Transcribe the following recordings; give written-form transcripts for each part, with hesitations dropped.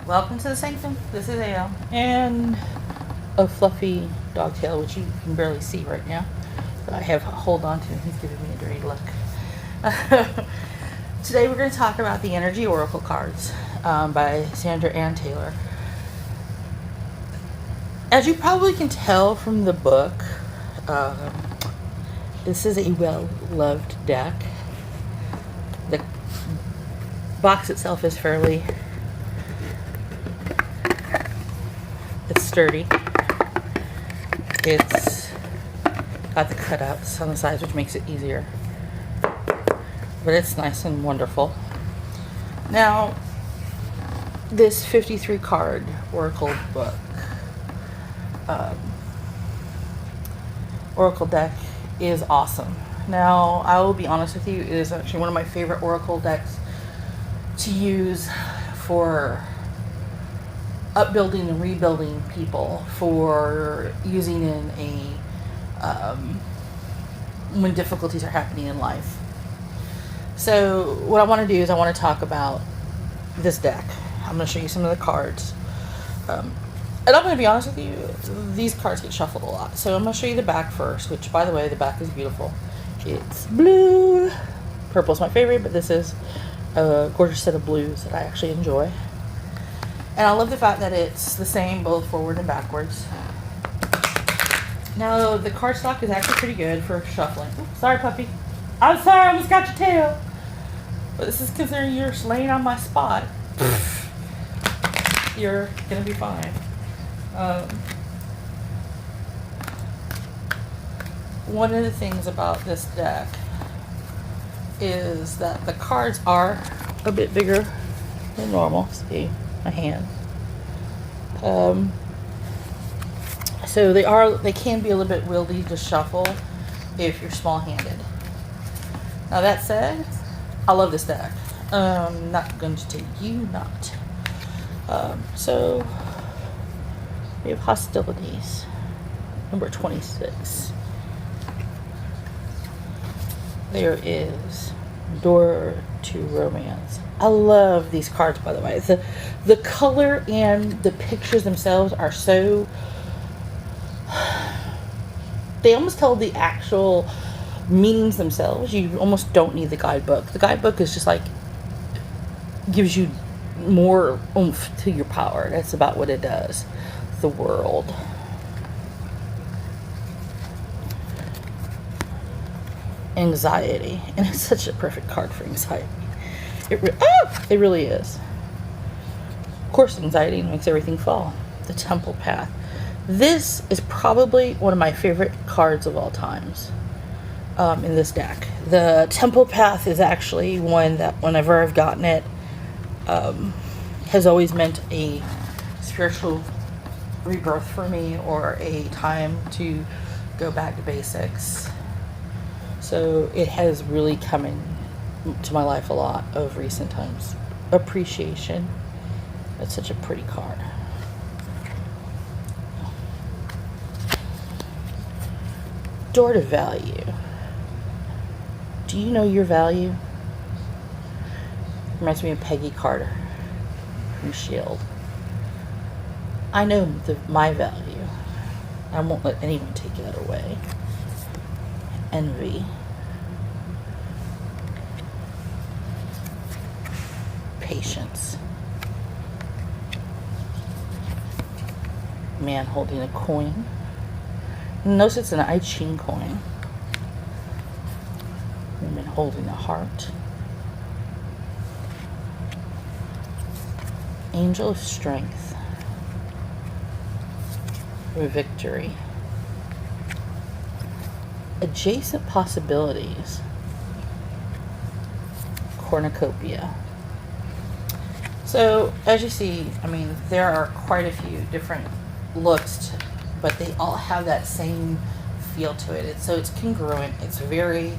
Welcome to the sanctum. This is Ale. And a fluffy dog tail, which you can barely see right now. But I have hold on to. He's giving me a dirty look. Today we're going to talk about the Energy Oracle cards by Sandra and Taylor. As you probably can tell from the book, this is a well-loved deck. The box itself is fairly... It's sturdy. It's got the cutouts on the sides, which makes it easier. But it's nice and wonderful. Now, this 53 card Oracle book, Oracle deck is awesome. Now, I will be honest with you, it is actually one of my favorite Oracle decks to use for upbuilding and rebuilding people, for using in a when difficulties are happening in life. So what I want to do is I want to talk about this deck. I'm going to show you some of the cards, and I'm going to be honest with you, these cards get shuffled a lot. So I'm going to show you the back first, which, by the way, the back is beautiful. It's blue. Purple's my favorite, but this is a gorgeous set of blues that I actually enjoy. And I love the fact that it's the same both forward and backwards. Now, the cardstock is actually pretty good for shuffling. Oops, sorry, puppy. I'm sorry, I almost got your tail. But this is considering you're laying on my spot. You're going to be fine. One of the things about this deck is that the cards are a bit bigger than normal. See? My hand. So they can be a little bit wieldy to shuffle if you're small-handed. Now that said, I love this deck. Not going to take you not. So we have Hostilities, number 26. There is Door to Romance. I love these cards, by the way. The color and the pictures themselves are so... They almost tell the actual meanings themselves. You almost don't need the guidebook. The guidebook is just like... gives you more oomph to your power. That's about what it does. The World. Anxiety. And it's such a perfect card for anxiety. It really is. Of course, anxiety makes everything fall. The Temple Path. This is probably one of my favorite cards of all times in this deck. The Temple Path is actually one that whenever I've gotten it has always meant a spiritual rebirth for me, or a time to go back to basics. So it has really come into my life a lot of recent times. Appreciation. That's such a pretty card. Door to Value. Do you know your value? Reminds me of Peggy Carter from S.H.I.E.L.D. I know my value. I won't let anyone take that away. Envy. Patience. Man holding a coin. Notice it's an I Ching coin. Woman holding a heart. Angel of Strength. Victory. Adjacent Possibilities. Cornucopia. So, as you see, I mean, there are quite a few different looks, but they all have that same feel to it. It's congruent. It's very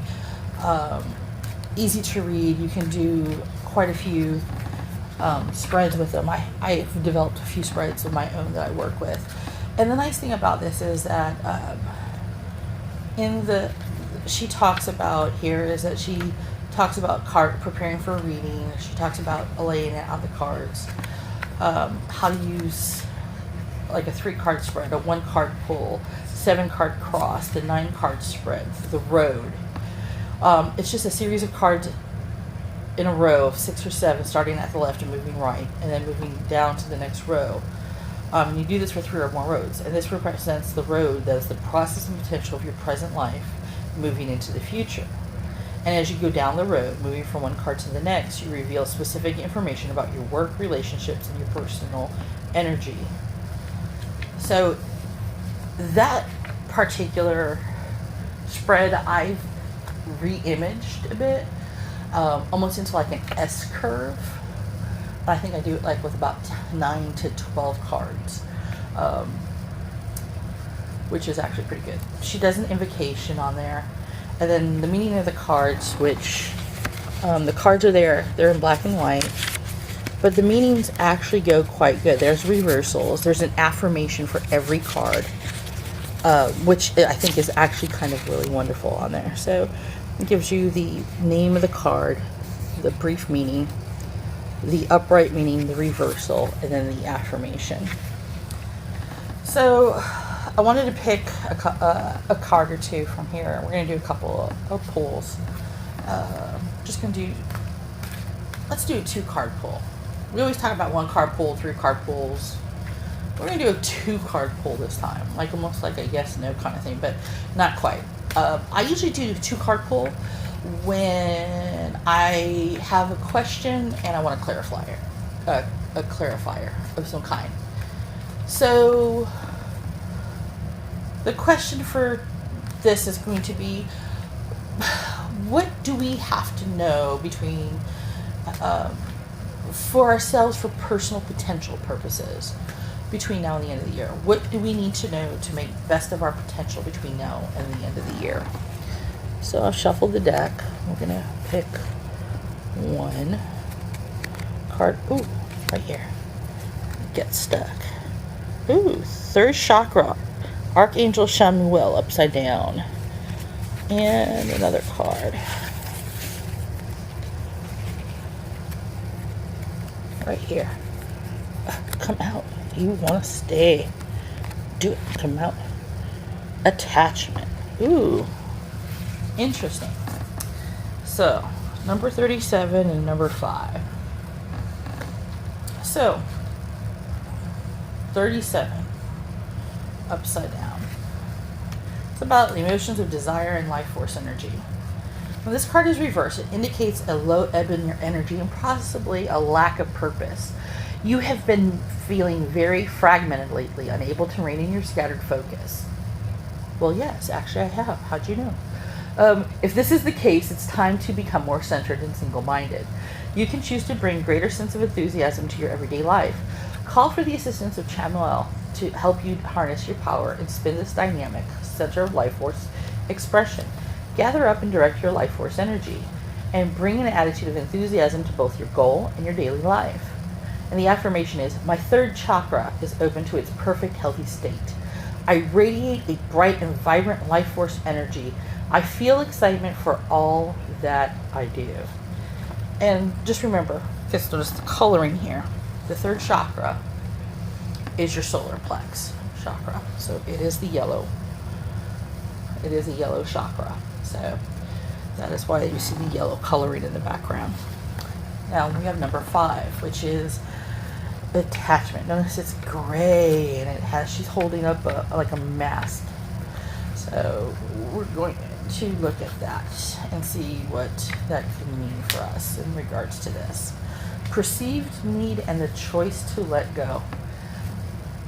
easy to read. You can do quite a few spreads with them. I've developed a few spreads of my own that I work with. And the nice thing about this is that she talks about here is that she talks about preparing for a reading. She talks about laying out the cards. how to use like a 3-card spread, a 1-card pull, 7-card cross, the 9-card spread, the road. It's just a series of cards in a row of 6 or 7, starting at the left and moving right, and then moving down to the next row. And you do this for 3 or more roads, and this represents the road that is the process and potential of your present life moving into the future. And as you go down the road, moving from one card to the next, you reveal specific information about your work, relationships, and your personal energy. So that particular spread I've re-imaged a bit, almost into like an S curve. I think I do it like with about 9 to 12 cards, which is actually pretty good. She does an invocation on there, and then the meaning of the cards, which the cards are there, they're in black and white, but the meanings actually go quite good. There's reversals, there's an affirmation for every card, which I think is actually kind of really wonderful on there. So it gives you the name of the card, the brief meaning, the upright meaning, the reversal, and then the affirmation. So I wanted to pick a card or two from here. We're going to do a couple of pulls. Just going to do, let's do a 2-card pull. We always talk about 1-card pull, 3-card pulls. We're going to do a 2-card pull this time, like almost like a yes/no kind of thing, but not quite. I usually do a 2-card pull when I have a question and I want to clarify it, a clarifier of some kind. So the question for this is going to be, what do we have to know between for ourselves for personal potential purposes between now and the end of the year? What do we need to know to make best of our potential between now and the end of the year? So I'll shuffle the deck. We're going to pick one card. Ooh, right here. Get stuck. Ooh, 3rd chakra. Archangel Shamuel upside down. And another card. Right here. Come out. You want to stay. Do it. Come out. Attachment. Ooh. Interesting. So, number 37 and number 5. So, 37. Upside down. It's about the emotions of desire and life force energy. When this card is reversed, it indicates a low ebb in your energy and possibly a lack of purpose. You have been feeling very fragmented lately, unable to rein in your scattered focus. Well, yes, actually I have. How'd you know? If this is the case, it's time to become more centered and single-minded. You can choose to bring greater sense of enthusiasm to your everyday life. Call for the assistance of Chamuel to help you harness your power and spin this dynamic center of life force expression. Gather up and direct your life force energy and bring an attitude of enthusiasm to both your goal and your daily life. And the affirmation is, my 3rd chakra is open to its perfect healthy state. I radiate a bright and vibrant life force energy. I feel excitement for all that I do. And just remember, because there's the coloring here, the 3rd chakra is your solar plex chakra. So it is the yellow. It is a yellow chakra. So that is why you see the yellow coloring in the background. Now we have number 5, which is attachment. Notice it's gray and it has, she's holding up like a mask. So we're going to look at that and see what that can mean for us in regards to this. Perceived need and the choice to let go.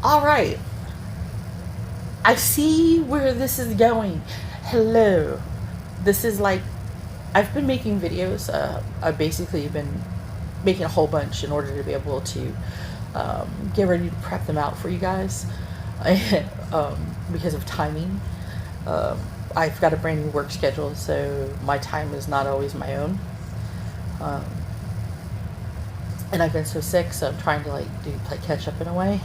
All right. I see where this is going. Hello. This is like, I've been making videos. I've basically been making a whole bunch in order to be able to get ready to prep them out for you guys because of timing. I've got a brand new work schedule, so my time is not always my own. And I've been so sick, so I'm trying to play catch up in a way.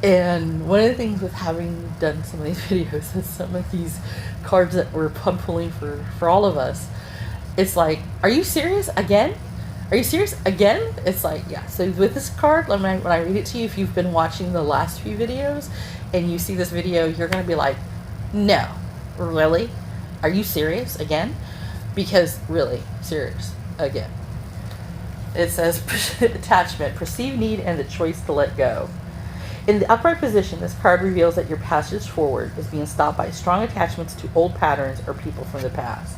And one of the things with having done some of these videos is some of these cards that we're pulling for all of us, it's like, are you serious again? Are you serious? Again? It's like, yeah. So with this card, when I read it to you, if you've been watching the last few videos and you see this video, you're going to be like, no, really? Are you serious? Again? Because really, serious. Again. It says attachment, perceived need, and the choice to let go. In the upright position, this card reveals that your passage forward is being stopped by strong attachments to old patterns or people from the past.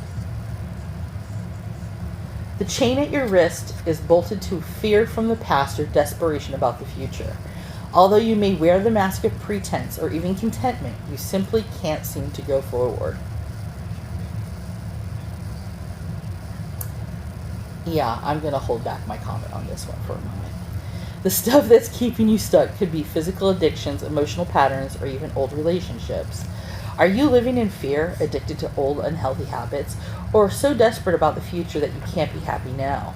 The chain at your wrist is bolted to fear from the past or desperation about the future. Although you may wear the mask of pretense or even contentment, you simply can't seem to go forward. Yeah, I'm going to hold back my comment on this one for a moment. The stuff that's keeping you stuck could be physical addictions, emotional patterns, or even old relationships. Are you living in fear, addicted to old unhealthy habits, or so desperate about the future that you can't be happy now?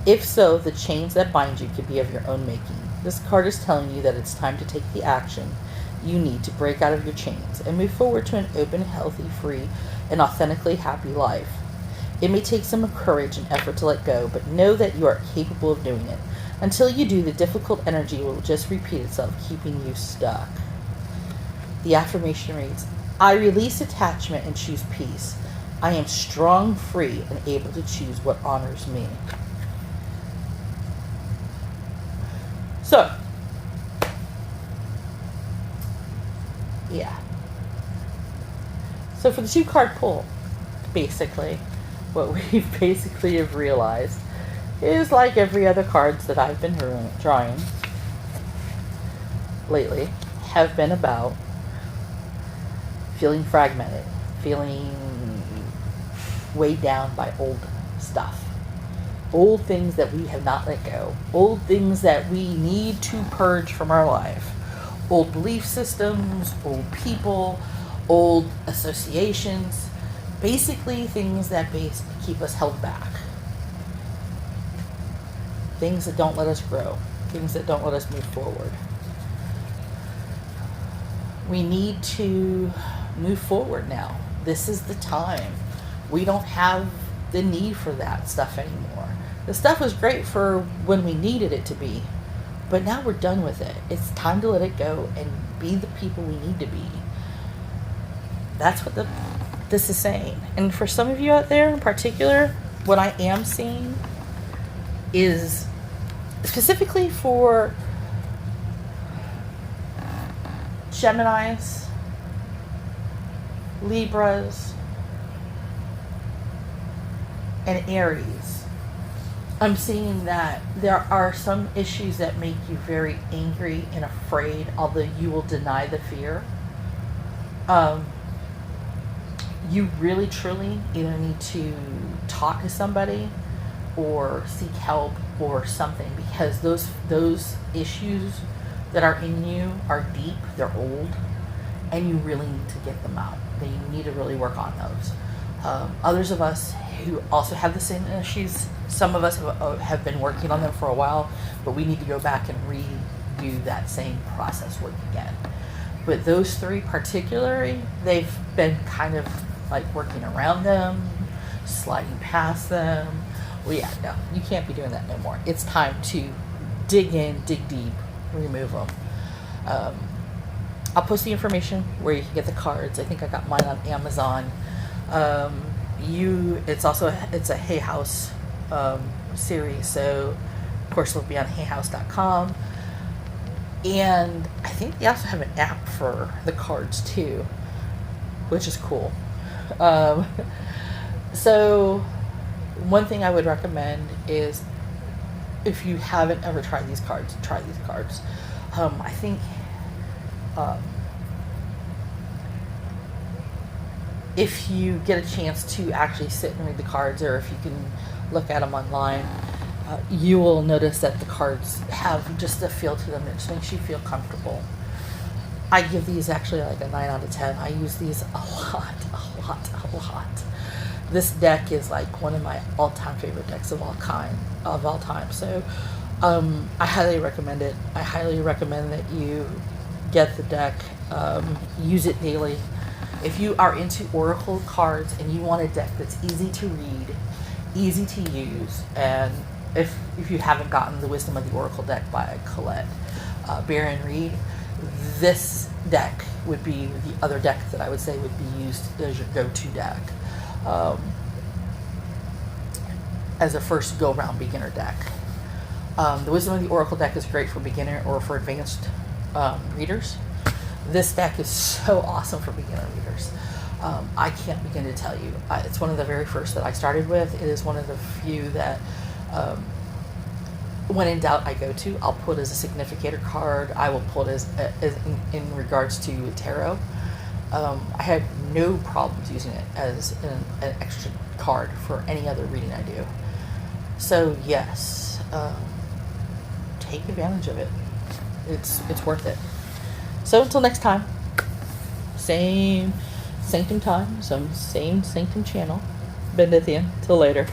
If so, the chains that bind you could be of your own making. This card is telling you that it's time to take the action you need to break out of your chains and move forward to an open, healthy, free, and authentically happy life. It may take some courage and effort to let go, but know that you are capable of doing it. Until you do, the difficult energy will just repeat itself, keeping you stuck. The affirmation reads, I release attachment and choose peace. I am strong, free, and able to choose what honors me. So, yeah. So for the 2-card pull, basically, what we basically have realized is, like every other cards that I've been drawing lately, have been about feeling fragmented, feeling weighed down by old stuff, old things that we have not let go, old things that we need to purge from our life, old belief systems, old people, old associations, basically things that keep us held back, things that don't let us grow, things that don't let us move forward. We need to move forward now. This is the time. We don't have the need for that stuff anymore. The stuff was great for when we needed it to be, but now we're done with it. It's time to let it go and be the people we need to be. That's what this is saying. And for some of you out there in particular, what I am seeing is specifically for Geminis, Libras, and Aries. I'm seeing that there are some issues that make you very angry and afraid, although you will deny the fear. You really truly either need to talk to somebody or seek help or something, because those issues that are in you are deep, they're old, and you really need to get them out. You need to really work on those. Others of us who also have the same issues, some of us have been working on them for a while, but we need to go back and redo that same process work again. But those 3 particularly, they've been kind of like working around them, sliding past them. Well, yeah, no, you can't be doing that no more. It's time to dig in, dig deep, remove them. I'll post the information where you can get the cards. I think I got mine on Amazon. It's a Hay House series, so of course it'll be on hayhouse.com. And I think they also have an app for the cards too, which is cool. So one thing I would recommend is, if you haven't ever tried these cards, try these cards. I think if you get a chance to actually sit and read the cards, or if you can look at them online, you will notice that the cards have just a feel to them that just makes you feel comfortable. I give these actually like a 9 out of 10. I use these a lot. This deck is like one of my all-time favorite decks of all time. So I highly recommend it. I highly recommend that you get the deck, use it daily. If you are into oracle cards and you want a deck that's easy to read, easy to use, and if you haven't gotten the Wisdom of the Oracle deck by Colette Baron Reed, this deck would be the other deck that I would say would be used as your go-to deck, as a first go-round beginner deck. The Wisdom of the Oracle deck is great for beginner or for advanced readers. This deck is so awesome for beginner readers. I can't begin to tell you. It's one of the very first that I started with. It is one of the few that, when in doubt, I go to. I'll pull it as a significator card. I will pull it as in regards to tarot. I have no problems using it as an extra card for any other reading I do. So yes, take advantage of it. It's worth it. So until next time, same Sanctum time, same Sanctum channel. Benedithian. Till later.